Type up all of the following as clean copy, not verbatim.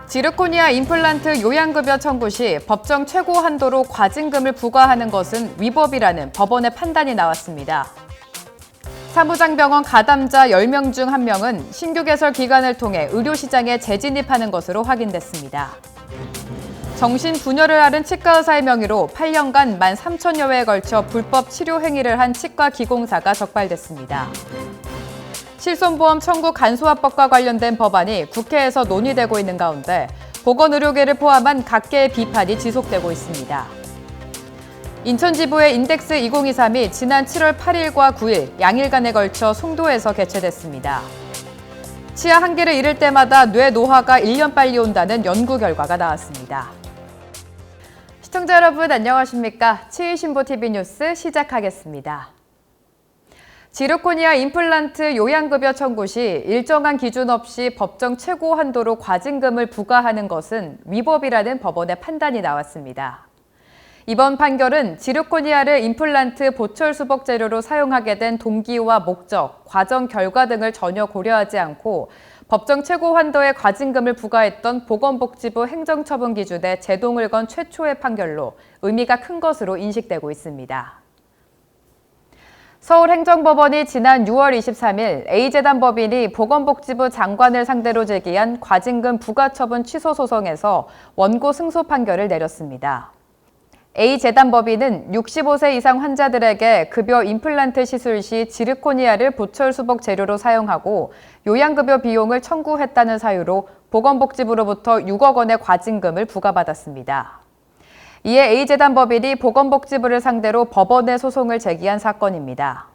지르코니아 임플란트 요양급여 청구 시 법정 최고 한도로 과징금을 부과하는 것은 위법이라는 법원의 판단이 나왔습니다. 사무장병원 가담자 10명 중 1명은 신규 개설 기간을 통해 의료시장에 재진입하는 것으로 확인됐습니다. 정신분열을 앓은 치과의사의 명의로 8년간 13,000여 회에 걸쳐 불법 치료 행위를 한 치과 기공사가 적발됐습니다. 실손보험 청구 간소화법과 관련된 법안이 국회에서 논의되고 있는 가운데 보건의료계를 포함한 각계의 비판이 지속되고 있습니다. 인천지부의 인덱스 2023이 지난 7월 8일과 9일 양일간에 걸쳐 송도에서 개최됐습니다. 치아 한계를 잃을 때마다 뇌 노화가 1년 빨리 온다는 연구 결과가 나왔습니다. 시청자 여러분 안녕하십니까? 치의신보TV 뉴스 시작하겠습니다. 지르코니아 임플란트 요양급여 청구 시 일정한 기준 없이 법정 최고 한도로 과징금을 부과하는 것은 위법이라는 법원의 판단이 나왔습니다. 이번 판결은 지르코니아를 임플란트 보철수복 재료로 사용하게 된 동기와 목적, 과정 결과 등을 전혀 고려하지 않고 법정 최고 한도의 과징금을 부과했던 보건복지부 행정처분 기준에 제동을 건 최초의 판결로 의미가 큰 것으로 인식되고 있습니다. 서울행정법원이 지난 6월 23일 A재단 법인이 보건복지부 장관을 상대로 제기한 과징금 부과처분 취소 소송에서 원고 승소 판결을 내렸습니다. A재단 법인은 65세 이상 환자들에게 급여 임플란트 시술 시 지르코니아를 보철수복 재료로 사용하고 요양급여 비용을 청구했다는 사유로 보건복지부로부터 6억 원의 과징금을 부과받았습니다. 이에 A재단 법인이 보건복지부를 상대로 법원에 소송을 제기한 사건입니다.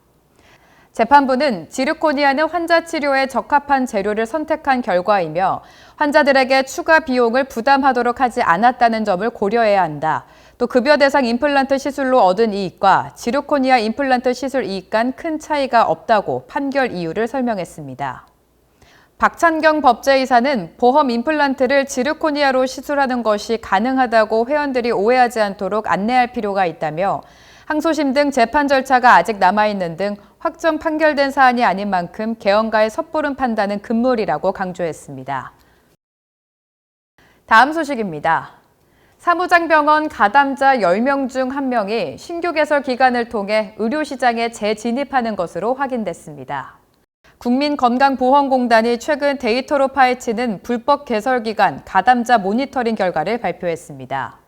재판부는 지르코니아는 환자 치료에 적합한 재료를 선택한 결과이며 환자들에게 추가 비용을 부담하도록 하지 않았다는 점을 고려해야 한다. 또 급여 대상 임플란트 시술로 얻은 이익과 지르코니아 임플란트 시술 이익 간 큰 차이가 없다고 판결 이유를 설명했습니다. 박찬경 법제이사는 보험 임플란트를 지르코니아로 시술하는 것이 가능하다고 회원들이 오해하지 않도록 안내할 필요가 있다며 항소심 등 재판 절차가 아직 남아있는 등 확정 판결된 사안이 아닌 만큼 개헌가의 섣부른 판단은 금물이라고 강조했습니다. 다음 소식입니다. 사무장병원 가담자 10명 중 1명이 신규 개설 기간을 통해 의료시장에 재진입하는 것으로 확인됐습니다. 국민건강보험공단이 최근 데이터로 파헤치는 불법 개설 기간 가담자 모니터링 결과를 발표했습니다.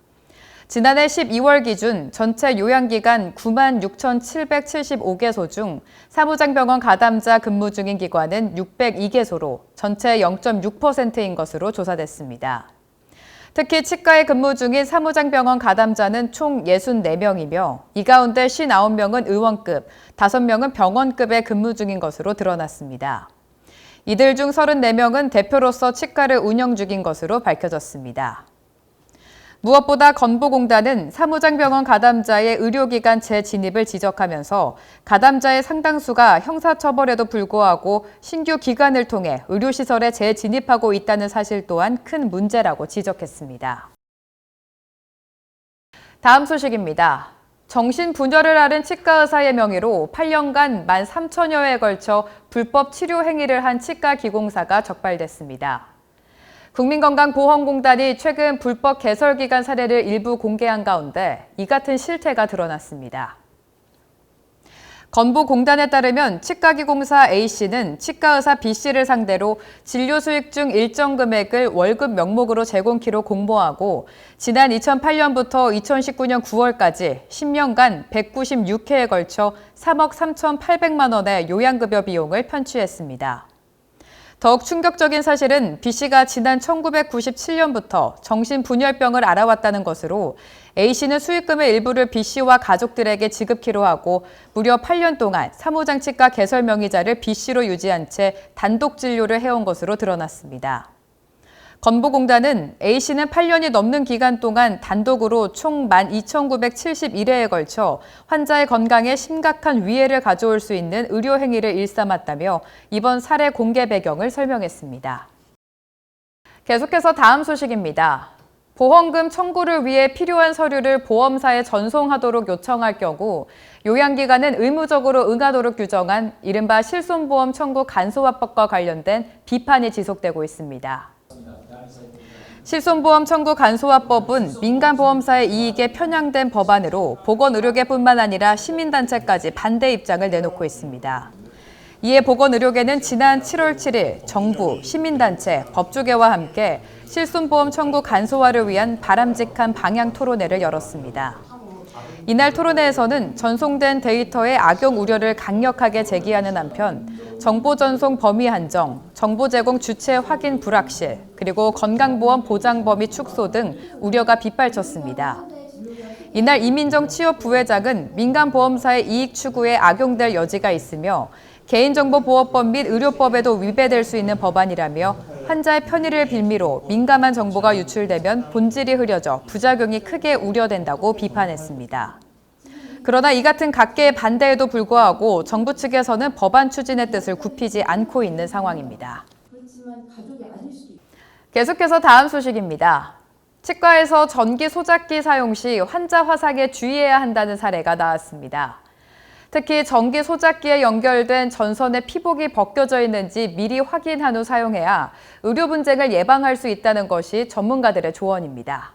지난해 12월 기준 전체 요양기관 96,775개소 중 사무장병원 가담자 근무 중인 기관은 602개소로 전체 0.6%인 것으로 조사됐습니다. 특히 치과에 근무 중인 사무장병원 가담자는 총 64명이며 이 가운데 59명은 의원급, 5명은 병원급에 근무 중인 것으로 드러났습니다. 이들 중 34명은 대표로서 치과를 운영 중인 것으로 밝혀졌습니다. 무엇보다 건보공단은 사무장병원 가담자의 의료기관 재진입을 지적하면서 가담자의 상당수가 형사처벌에도 불구하고 신규 기관을 통해 의료시설에 재진입하고 있다는 사실 또한 큰 문제라고 지적했습니다. 다음 소식입니다. 정신분열을 앓은 치과의사의 명의로 8년간 13,000여 회에 걸쳐 불법 치료 행위를 한 치과 기공사가 적발됐습니다. 국민건강보험공단이 최근 불법 개설 기간 사례를 일부 공개한 가운데 이 같은 실태가 드러났습니다. 건보공단에 따르면 치과기공사 A씨는 치과의사 B씨를 상대로 진료 수익 중 일정 금액을 월급 명목으로 제공키로 공모하고 지난 2008년부터 2019년 9월까지 10년간 196회에 걸쳐 3억 3,800만 원의 요양급여 비용을 편취했습니다. 더욱 충격적인 사실은 B씨가 지난 1997년부터 정신분열병을 앓아왔다는 것으로 A씨는 수익금의 일부를 B씨와 가족들에게 지급키로 하고 무려 8년 동안 사무장치과 개설 명의자를 B씨로 유지한 채 단독 진료를 해온 것으로 드러났습니다. 건보공단은 A씨는 8년이 넘는 기간 동안 단독으로 총 12,971회에 걸쳐 환자의 건강에 심각한 위해를 가져올 수 있는 의료 행위를 일삼았다며 이번 사례 공개 배경을 설명했습니다. 계속해서 다음 소식입니다. 보험금 청구를 위해 필요한 서류를 보험사에 전송하도록 요청할 경우 요양기관은 의무적으로 응하도록 규정한 이른바 실손보험 청구 간소화법과 관련된 비판이 지속되고 있습니다. 실손보험 청구 간소화법은 민간보험사의 이익에 편향된 법안으로 보건의료계뿐만 아니라 시민단체까지 반대 입장을 내놓고 있습니다. 이에 보건의료계는 지난 7월 7일 정부, 시민단체, 법조계와 함께 실손보험 청구 간소화를 위한 바람직한 방향 토론회를 열었습니다. 이날 토론회에서는 전송된 데이터의 악용 우려를 강력하게 제기하는 한편 정보 전송 범위 한정, 정보 제공 주체 확인 불확실, 그리고 건강보험 보장 범위 축소 등 우려가 빗발쳤습니다. 이날 이민정 취업 부회장은 민간보험사의 이익 추구에 악용될 여지가 있으며 개인정보보호법 및 의료법에도 위배될 수 있는 법안이라며 환자의 편의를 빌미로 민감한 정보가 유출되면 본질이 흐려져 부작용이 크게 우려된다고 비판했습니다. 그러나 이 같은 각계의 반대에도 불구하고 정부 측에서는 법안 추진의 뜻을 굽히지 않고 있는 상황입니다. 계속해서 다음 소식입니다. 치과에서 전기 소작기 사용 시 환자 화상에 주의해야 한다는 사례가 나왔습니다. 특히 전기 소작기에 연결된 전선의 피복이 벗겨져 있는지 미리 확인한 후 사용해야 의료 분쟁을 예방할 수 있다는 것이 전문가들의 조언입니다.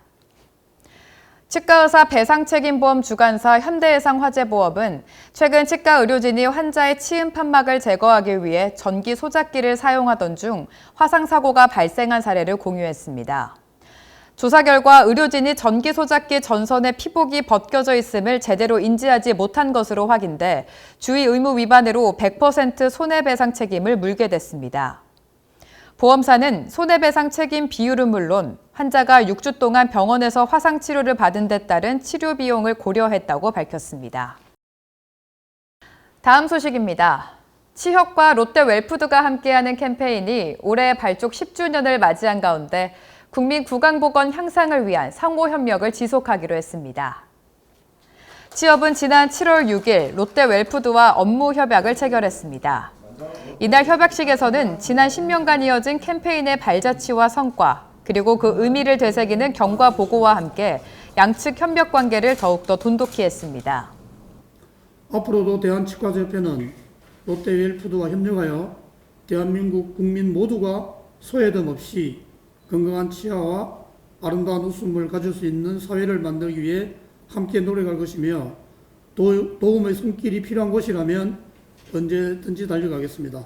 치과의사 배상책임보험 주관사 현대해상화재보험은 최근 치과 의료진이 환자의 치음 판막을 제거하기 위해 전기 소작기를 사용하던 중 화상 사고가 발생한 사례를 공유했습니다. 조사 결과 의료진이 전기 소작기 전선의 피복이 벗겨져 있음을 제대로 인지하지 못한 것으로 확인돼 주의 의무 위반으로 100% 손해배상 책임을 물게 됐습니다. 보험사는 손해배상 책임 비율은 물론 환자가 6주 동안 병원에서 화상 치료를 받은 데 따른 치료 비용을 고려했다고 밝혔습니다. 다음 소식입니다. 치혁과 롯데 웰푸드가 함께하는 캠페인이 올해 발족 10주년을 맞이한 가운데 국민 구강보건 향상을 위한 상호 협력을 지속하기로 했습니다. 치협은 지난 7월 6일 롯데 웰푸드와 업무 협약을 체결했습니다. 이날 협약식에서는 지난 10년간 이어진 캠페인의 발자취와 성과, 그리고 그 의미를 되새기는 경과 보고와 함께 양측 협력 관계를 더욱더 돈독히 했습니다. 앞으로도 대한치과협회는 롯데 웰푸드와 협력하여 대한민국 국민 모두가 소외됨 없이 건강한 치아와 아름다운 웃음을 가질 수 있는 사회를 만들기 위해 함께 노력할 것이며 도움의 손길이 필요한 곳이라면 언제든지 달려가겠습니다.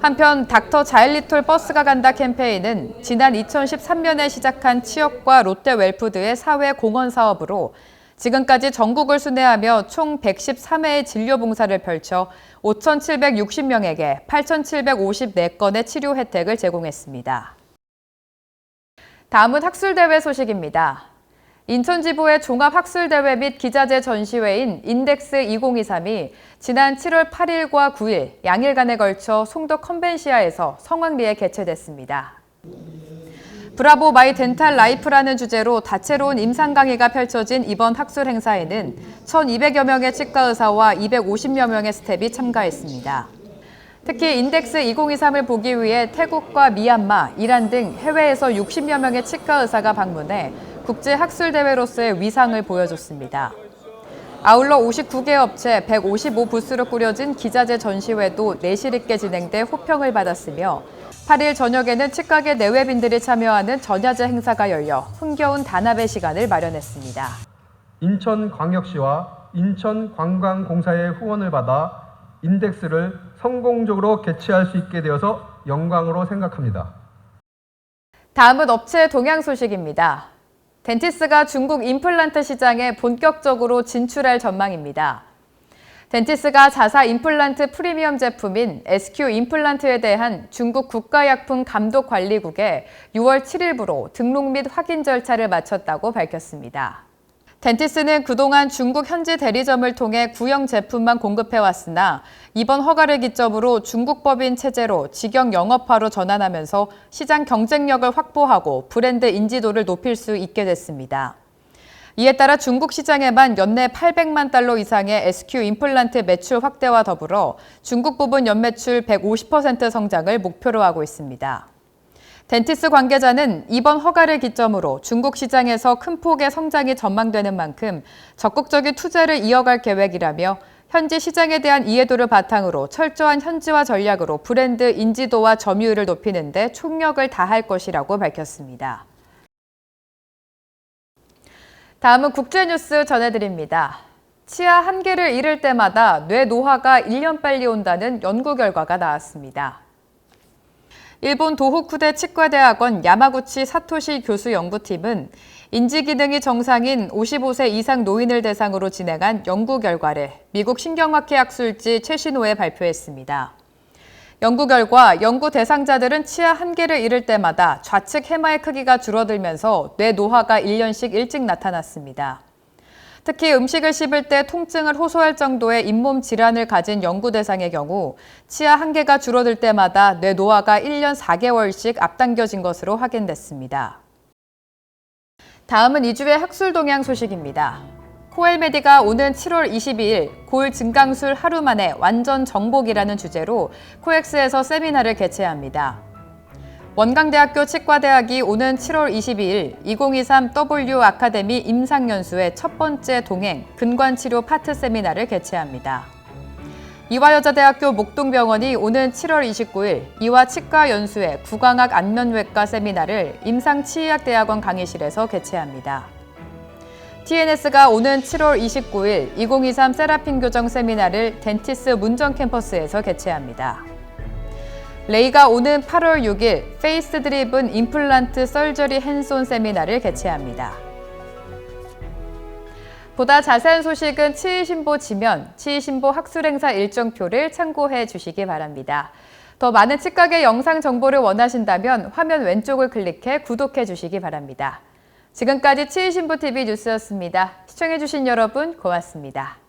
한편 닥터 자일리톨 버스가 간다 캠페인은 지난 2013년에 시작한 치혁과 롯데 웰푸드의 사회 공헌 사업으로 지금까지 전국을 순회하며 총 113회의 진료 봉사를 펼쳐 5,760명에게 8,754건의 치료 혜택을 제공했습니다. 다음은 학술대회 소식입니다. 인천지부의 종합학술대회 및 기자재 전시회인 인덱스 2023이 지난 7월 8일과 9일 양일간에 걸쳐 송도 컨벤시아에서 성황리에 개최됐습니다. 브라보 마이 덴탈 라이프라는 주제로 다채로운 임상 강의가 펼쳐진 이번 학술 행사에는 1,200여 명의 치과의사와 250여 명의 스태프이 참가했습니다. 특히 인덱스 2023을 보기 위해 태국과 미얀마, 이란 등 해외에서 60여 명의 치과의사가 방문해 국제학술대회로서의 위상을 보여줬습니다. 아울러 59개 업체 155부스로 꾸려진 기자재 전시회도 내실 있게 진행돼 호평을 받았으며 8일 저녁에는 치과계 내외빈들이 참여하는 전야제 행사가 열려 흥겨운 단합의 시간을 마련했습니다. 인천광역시와 인천관광공사의 후원을 받아 인덱스를 성공적으로 개최할 수 있게 되어서 영광으로 생각합니다. 다음은 업체 동향 소식입니다. 덴티스가 중국 임플란트 시장에 본격적으로 진출할 전망입니다. 덴티스가 자사 임플란트 프리미엄 제품인 SQ 임플란트에 대한 중국 국가약품감독관리국에 6월 7일부로 등록 및 확인 절차를 마쳤다고 밝혔습니다. 덴티스는 그동안 중국 현지 대리점을 통해 구형 제품만 공급해왔으나 이번 허가를 기점으로 중국 법인 체제로 직영 영업화로 전환하면서 시장 경쟁력을 확보하고 브랜드 인지도를 높일 수 있게 됐습니다. 이에 따라 중국 시장에만 연내 800만 달러 이상의 SQ 임플란트 매출 확대와 더불어 중국 부분 연매출 150% 성장을 목표로 하고 있습니다. 덴티스 관계자는 이번 허가를 기점으로 중국 시장에서 큰 폭의 성장이 전망되는 만큼 적극적인 투자를 이어갈 계획이라며 현지 시장에 대한 이해도를 바탕으로 철저한 현지화 전략으로 브랜드 인지도와 점유율을 높이는 데 총력을 다할 것이라고 밝혔습니다. 다음은 국제뉴스 전해드립니다. 치아 한 개를 잃을 때마다 뇌 노화가 1년 빨리 온다는 연구 결과가 나왔습니다. 일본 도호쿠대 치과대학원 야마구치 사토시 교수 연구팀은 인지기능이 정상인 55세 이상 노인을 대상으로 진행한 연구 결과를 미국 신경학회 학술지 최신호에 발표했습니다. 연구 결과 연구 대상자들은 치아 한 개를 잃을 때마다 좌측 해마의 크기가 줄어들면서 뇌 노화가 1년씩 일찍 나타났습니다. 특히 음식을 씹을 때 통증을 호소할 정도의 잇몸 질환을 가진 연구 대상의 경우 치아 한 개가 줄어들 때마다 뇌 노화가 1년 4개월씩 앞당겨진 것으로 확인됐습니다. 다음은 2주의 학술 동향 소식입니다. 코엘메디가 오는 7월 22일 골 증강술 하루 만에 완전 정복이라는 주제로 코엑스에서 세미나를 개최합니다. 원광대학교 치과대학이 오는 7월 22일 2023W 아카데미 임상연수의 첫 번째 동행 근관치료 파트 세미나를 개최합니다. 이화여자대학교 목동병원이 오는 7월 29일 이화치과연수의 구강학 안면외과 세미나를 임상치의학대학원 강의실에서 개최합니다. TNS가 오는 7월 29일 2023 세라핀 교정 세미나를 덴티스 문정 캠퍼스에서 개최합니다. 레이가 오는 8월 6일 페이스 드리븐 임플란트 설저리 핸즈온 세미나를 개최합니다. 보다 자세한 소식은 치의신보 지면, 치의신보 학술행사 일정표를 참고해 주시기 바랍니다. 더 많은 치과계 영상 정보를 원하신다면 화면 왼쪽을 클릭해 구독해 주시기 바랍니다. 지금까지 치의신보TV 뉴스였습니다. 시청해 주신 여러분 고맙습니다.